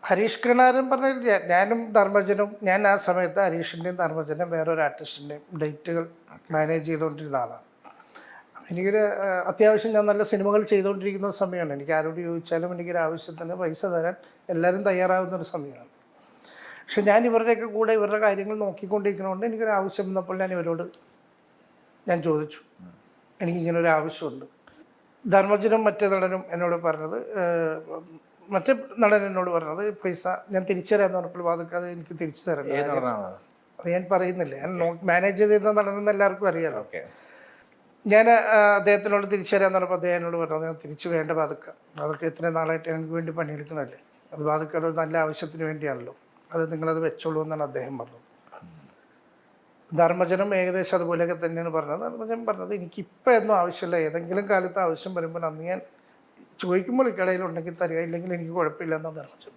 ഹരീഷ് കണാരൻ പറഞ്ഞ ഞാനും ധർമ്മജനും ഞാൻ ആ സമയത്ത് ഹരീഷിൻ്റെയും ധർമ്മജനും വേറൊരു ആർട്ടിസ്റ്റിൻ്റെയും ഡേറ്റുകൾ മാനേജ് ചെയ്തുകൊണ്ടിരുന്ന ആളാണ്. എനിക്കൊരു അത്യാവശ്യം ഞാൻ നല്ല സിനിമകൾ ചെയ്തുകൊണ്ടിരിക്കുന്ന സമയമാണ്. എനിക്ക് ആരോട് ചോദിച്ചാലും എനിക്കൊരു ആവശ്യത്തിന് പൈസ തരാൻ എല്ലാവരും തയ്യാറാകുന്നൊരു സമയമാണ്. പക്ഷെ ഞാൻ ഇവരുടെയൊക്കെ കൂടെ ഇവരുടെ കാര്യങ്ങൾ നോക്കിക്കൊണ്ടിരിക്കുന്നതുകൊണ്ട് എനിക്കൊരു ആവശ്യം വന്നപ്പോൾ ഞാൻ ചോദിച്ചു, എനിക്കിങ്ങനൊരു ആവശ്യമുണ്ട്. ധർമ്മജനും മറ്റേ നടനും എന്നോട് പറഞ്ഞത്, മറ്റേ നടൻ എന്നോട് പറഞ്ഞത് പൈസ ഞാൻ തിരിച്ചു തരാമെന്ന് പറഞ്ഞപ്പോൾ അതൊക്കെ അത് എനിക്ക് തിരിച്ചു തരണം. അത് ഞാൻ പറയുന്നില്ല. ഞാൻ മാനേജ് ചെയ്തിരുന്ന നടനെന്ന് എല്ലാവർക്കും അറിയാലോ. ഞാൻ അദ്ദേഹത്തിനോട് തിരിച്ചു തരാമെന്ന് പറഞ്ഞപ്പോൾ അദ്ദേഹം എന്നോട് പറഞ്ഞത് ഞാൻ തിരിച്ചു വേണ്ട അതൊക്കെ ഇത്രയും നാളായിട്ട് ഞങ്ങൾക്ക് വേണ്ടി പണിയെടുക്കുന്നതല്ലേ, അത് ബാധക്കാട് ഒരു നല്ല ആവശ്യത്തിന് വേണ്ടിയാണല്ലോ, അത് നിങ്ങളത് വെച്ചോളൂ എന്നാണ് അദ്ദേഹം പറഞ്ഞത്. ധർമ്മജനം ഏകദേശം അതുപോലെയൊക്കെ തന്നെയാണ് പറഞ്ഞത്. ധർമ്മജൻ പറഞ്ഞത് എനിക്കിപ്പോൾ ഒന്നും ആവശ്യമില്ല, ഏതെങ്കിലും കാലത്ത് ആവശ്യം വരുമ്പോൾ അന്ന് ഞാൻ ചോദിക്കുമ്പോൾ ഇക്കടയിൽ ഉണ്ടെങ്കിൽ തരിക, ഇല്ലെങ്കിൽ എനിക്ക് കുഴപ്പമില്ല എന്നാണ് ധർമ്മജൻ.